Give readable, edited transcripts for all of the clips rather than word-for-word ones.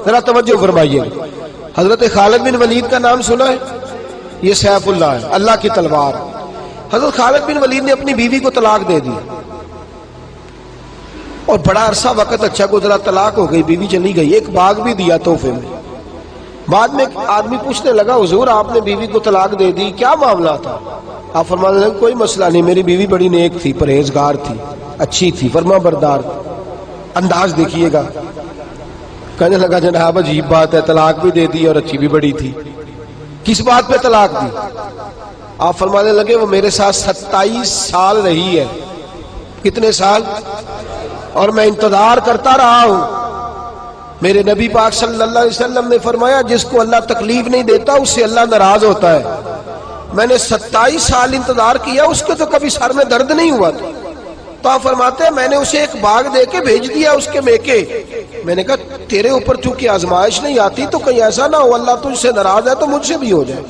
ذرا توجہ فرمائیے. حضرت خالد بن ولید کا نام سنا ہے؟ یہ سیف اللہ ہے، اللہ کی تلوار. حضرت خالد بن ولید نے اپنی بیوی کو طلاق دے دی اور بڑا عرصہ وقت اچھا گزرا، طلاق ہو گئی، بیوی چلی گئی. ایک باغ بھی دیا تحفے میں. بعد میں آدمی پوچھنے لگا حضور آپ نے بیوی کو طلاق دے دی، کیا معاملہ تھا؟ آپ فرمانے لگے کوئی مسئلہ نہیں، میری بیوی بڑی نیک تھی، پرہیزگار تھی، اچھی تھی، فرما بردار. انداز دیکھیے گا. کہنے لگا جناب عجیب بات ہے، طلاق بھی دے دی اور اچھی بھی بڑی تھی، کس بات پہ طلاق دی؟ آپ فرمانے لگے وہ میرے ساتھ 27 سال رہی ہے. کتنے سال؟ اور میں انتظار کرتا رہا ہوں. میرے نبی پاک صلی اللہ علیہ وسلم نے فرمایا جس کو اللہ تکلیف نہیں دیتا اس سے اللہ ناراض ہوتا ہے. میں نے 27 سال انتظار کیا، اس کے تو کبھی سر میں درد نہیں ہوا تھا. تو آپ فرماتے ہیں میں نے اسے ایک باغ دے کے بھیج دیا اس کے میکے. میں نے کہا تیرے اوپر چونکہ آزمائش نہیں آتی تو کہیں ایسا نہ ہو اللہ تجھ سے ناراض ہے تو مجھ سے بھی ہو جائے.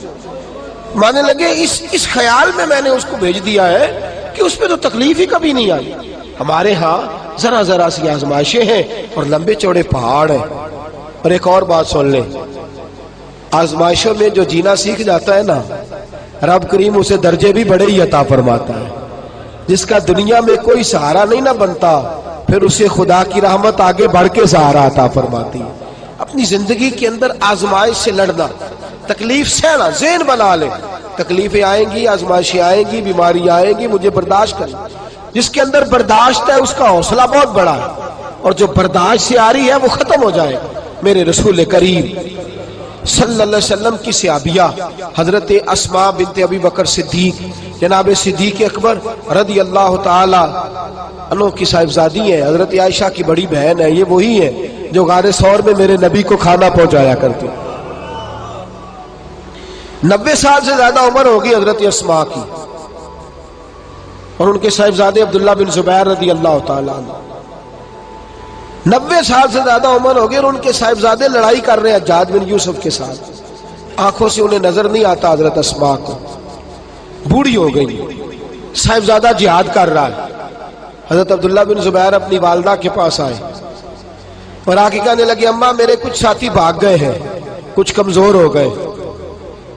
مانے لگے اس خیال میں نے اس کو بھیج دیا ہے کہ اس پہ تو تکلیف ہی کبھی نہیں آئی. ہمارے ہاں ذرا ذرا سی آزمائشیں ہیں اور لمبے چوڑے پہاڑ ہیں. اور ایک اور بات سن لیں، آزمائشوں میں جو جینا سیکھ جاتا ہے نا، رب کریم اسے درجے بھی بڑے ہی عطا فرماتا ہے. جس کا دنیا میں کوئی سہارا نہیں نہ بنتا پھر اسے خدا کی رحمت آگے بڑھ کے سہارا عطا فرماتی ہے. اپنی زندگی کے اندر آزمائش سے لڑنا، تکلیف سہنا، ذہن بنا لے تکلیفیں آئیں گی، آزمائشیں آئیں گی، بیماری آئیں گی، مجھے برداشت کرنا. جس کے اندر برداشت ہے اس کا حوصلہ بہت بڑا ہے، اور جو برداشت سے آ رہی ہے وہ ختم ہو جائے. میرے رسول کریم صلی اللہ علیہ وسلم کی صحابیہ حضرت اسماء بنت ابی بکر صدیق، جناب صدیق اکبر رضی اللہ تعالی عنہ کی صاحبزادی ہیں، حضرت عائشہ کی بڑی بہن ہے. یہ وہی ہے جو غار ثور میں میرے نبی کو کھانا پہنچایا کرتی. 90 سال سے زیادہ عمر ہوگی حضرت اسماء کی، اور ان کے صاحبزادے عبداللہ بن زبیر رضی اللہ تعالیٰ عنہ. 90 سال سے زیادہ عمر ہوگی اور ان کے صاحبزادے لڑائی کر رہے ہیں حجاج بن یوسف کے ساتھ. آنکھوں سے انہیں نظر نہیں آتا حضرت اسماء کو، بوڑھی ہو گئی. صاحبزادہ جہاد کر رہا ہے. حضرت عبداللہ بن زبیر اپنی والدہ کے پاس آئے اور آ کے کہنے لگے اماں میرے کچھ ساتھی بھاگ گئے ہیں، کچھ کمزور ہو گئے،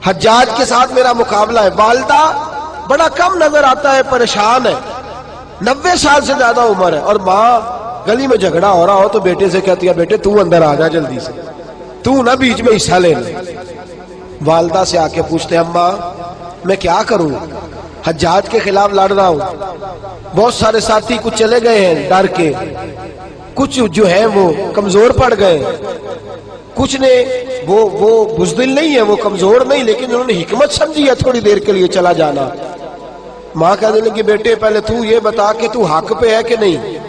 حجاج کے ساتھ میرا مقابلہ ہے. والدہ بڑا کم نظر آتا ہے، پریشان ہے، 90 سال سے زیادہ عمر ہے. اور ماں گلی میں جھگڑا ہو رہا ہو تو بیٹے سے کہتی ہے بیٹے تو اندر آ جا جلدی سے، تو نہ بیچ میں حصہ لے لے. والدہ سے آ کے پوچھتے ہیں اماں میں کیا کروں، حجاج کے خلاف لڑ رہا ہوں، بہت سارے ساتھی کچھ چلے گئے ہیں ڈر کے، کچھ جو ہے وہ کمزور پڑ گئے، کچھ نے وہ بزدل نہیں ہے، وہ کمزور نہیں، لیکن انہوں نے حکمت سمجھی ہے تھوڑی دیر کے لیے چلا جانا. ماں کہنے لگی بیٹے پہلے تو یہ بتا کہ تو حق پہ ہے کہ نہیں،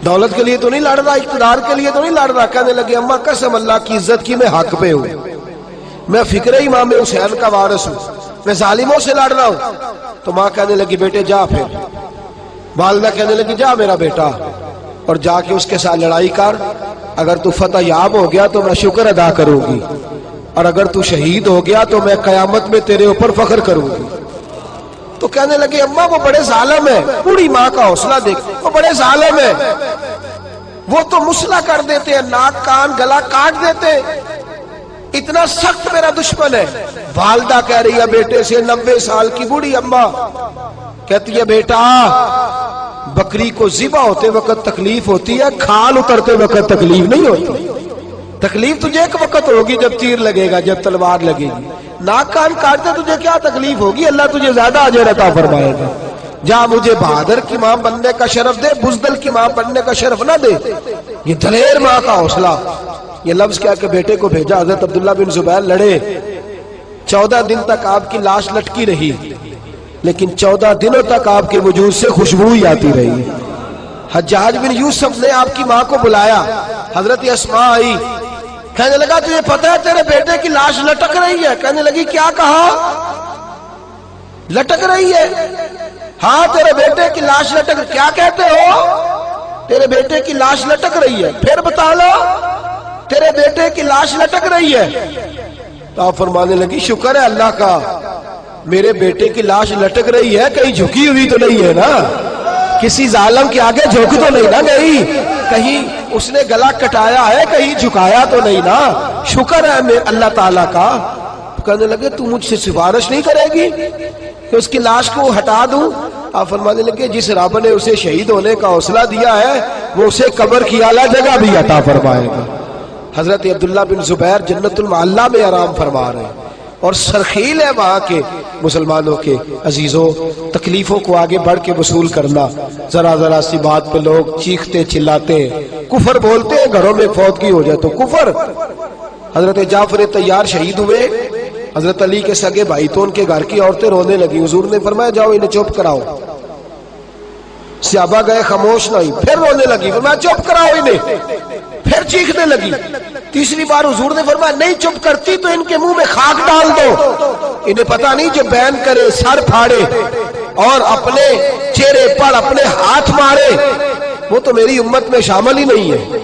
دولت کے لیے تو نہیں لڑ رہا، اقتدار کے لیے تو نہیں لڑ رہا. کہنے لگے اماں قسم اللہ کی عزت کی میں حق پہ ہوں، میں فکر امام حسین کا وارث ہوں، میں ظالموں سے لڑ رہا ہوں. تو ماں کہنے لگی بیٹے جا. پھر والدہ کہنے لگی جا میرا بیٹا اور جا کے اس کے ساتھ لڑائی کر، اگر تو فتح یاب ہو گیا تو میں شکر ادا کروں گی، اور اگر تو شہید ہو گیا تو میں قیامت میں تیرے اوپر فخر کروں گی. تو کہنے لگے اماں وہ بڑے ظالم ہے، بوڑھی ماں کا حوصلہ دیکھ، وہ بڑے ظالم ہے، وہ تو مسلح کر دیتے ہیں، ناک کان گلا کاٹ دیتے ہیں، اتنا سخت میرا دشمن ہے. والدہ کہہ رہی ہے بیٹے سے، 90 سال کی بوڑھی اماں کہتی ہے بیٹا بکری کو ذبح ہوتے وقت تکلیف ہوتی ہے، کھال اترتے وقت تکلیف نہیں ہوتی. تکلیف تجھے ایک وقت ہوگی جب تیر لگے گا، جب تلوار لگے گی. ناک کان کاٹتے تجھے کیا تکلیف ہوگی، اللہ تجھے زیادہ اجر عطا فرمائے گا. جا مجھے بہادر کی ماں بننے کا شرف دے، بزدل کی ماں بننے کا شرف نہ دے. یہ دلیر ماں کا حوصلہ. یہ لفظ کیا کہ بیٹے کو بھیجا. حضرت عبداللہ بن زبیر لڑے، 14 دن تک آپ کی لاش لٹکی رہی، لیکن 14 دنوں تک آپ کے وجود سے خوشبو ہی آتی رہی. حجاج بن یوسف نے آپ کی ماں کو بلایا، حضرت اسماء آئی، کہنے لگا تجھے پتہ ہے تیرے بیٹے کی لاش لٹک رہی ہے؟ کہنے لگی کیا کہا؟ لٹک رہی ہے؟ ہاں تیرے بیٹے کی لاش لٹک، کیا کہتے ہو؟ تیرے بیٹے کی لاش لٹک رہی ہے، پھر بتا لو. تیرے بیٹے کی لاش لٹک رہی ہے. تو آپ فرمانے لگی شکر ہے اللہ کا، میرے بیٹے کی لاش لٹک رہی ہے، کہیں جھکی ہوئی تو نہیں ہے نا، کسی ظالم کے آگے جھک تو نہیں نہ گئی. کہیں اس نے گلا کٹایا ہے، کہیں جھکایا تو نہیں نا، شکر ہے اللہ تعالیٰ کا۔ کہنے لگے تو مجھ سے سفارش نہیں کرے گی کہ اس کی لاش کو ہٹا دوں؟ آپ فرمانے لگے جس رب نے اسے شہید ہونے کا حوصلہ دیا ہے وہ اسے قبر کی اعلیٰ جگہ بھی عطا فرمائے گا۔ حضرت عبداللہ بن زبیر جنت المعلیٰ میں آرام فرما رہے ہیں، اور سرخیل ہے وہاں کے مسلمانوں کے عزیزوں، تکلیفوں کو آگے بڑھ کے وصول کرنا۔ ذرا ذرا سی بات پہ لوگ چیختے چلاتے ہیں، کفر بولتے ہیں، گھروں میں فوتگی ہو جائے تو کفر۔ حضرت جعفر طیار شہید ہوئے، حضرت علی کے سگے بھائی تو ان کے گھر کی عورتیں رونے لگی، حضور نے فرمایا جاؤ انہیں چپ کراؤ۔ صحابہ گئے، خاموش نہیں، پھر رونے لگی، فرمایا چپ کراؤ انہیں، پھر چیخنے لگی۔ تیسری بار حضور نے فرمایا نہیں چپ کرتی تو ان کے منہ میں خاک ڈال دو، انہیں پتہ نہیں جو بین کرے، سر پھاڑے اور اپنے چہرے پر اپنے ہاتھ مارے وہ تو میری امت میں شامل ہی نہیں ہے،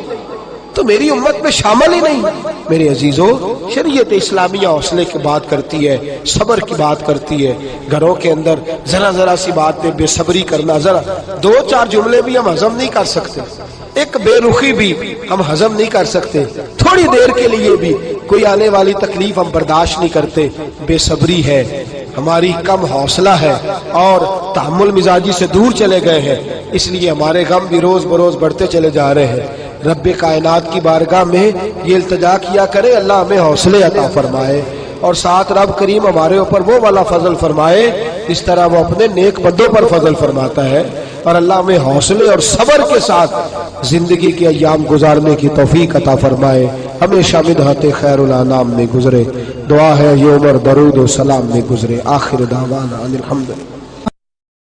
تو میری امت میں شامل ہی نہیں۔ میرے عزیزوں، شریعت اسلامیہ حوصلے کی بات کرتی ہے، صبر کی بات کرتی ہے۔ گھروں کے اندر ذرا ذرا سی بات پہ بے صبری کرنا، ذرا دو چار جملے بھی ہم ہضم نہیں کر سکتے، ایک بے رخی بھی ہم ہضم نہیں کر سکتے، تھوڑی دیر کے لیے بھی کوئی آنے والی تکلیف ہم برداشت نہیں کرتے۔ بے صبری ہے، ہماری کم حوصلہ ہے اور تحمل مزاجی سے دور چلے گئے ہیں، اس لیے ہمارے غم بھی روز بروز بڑھتے چلے جا رہے ہیں۔ رب کائنات کی بارگاہ میں یہ التجا کیا کرے اللہ ہمیں حوصلے عطا فرمائے، اور ساتھ رب کریم ہمارے اوپر وہ والا فضل فرمائے اس طرح وہ اپنے نیک بندوں پر فضل فرماتا ہے، اور اللہ ہمیں حوصلے اور صبر کے ساتھ زندگی کے ایام گزارنے کی توفیق عطا فرمائے، ہمیشہ مدحت خیر الانام میں گزرے۔ دعا ہے یہ عمر درود و سلام میں گزرے۔ آخر دعوانا الحمدللہ۔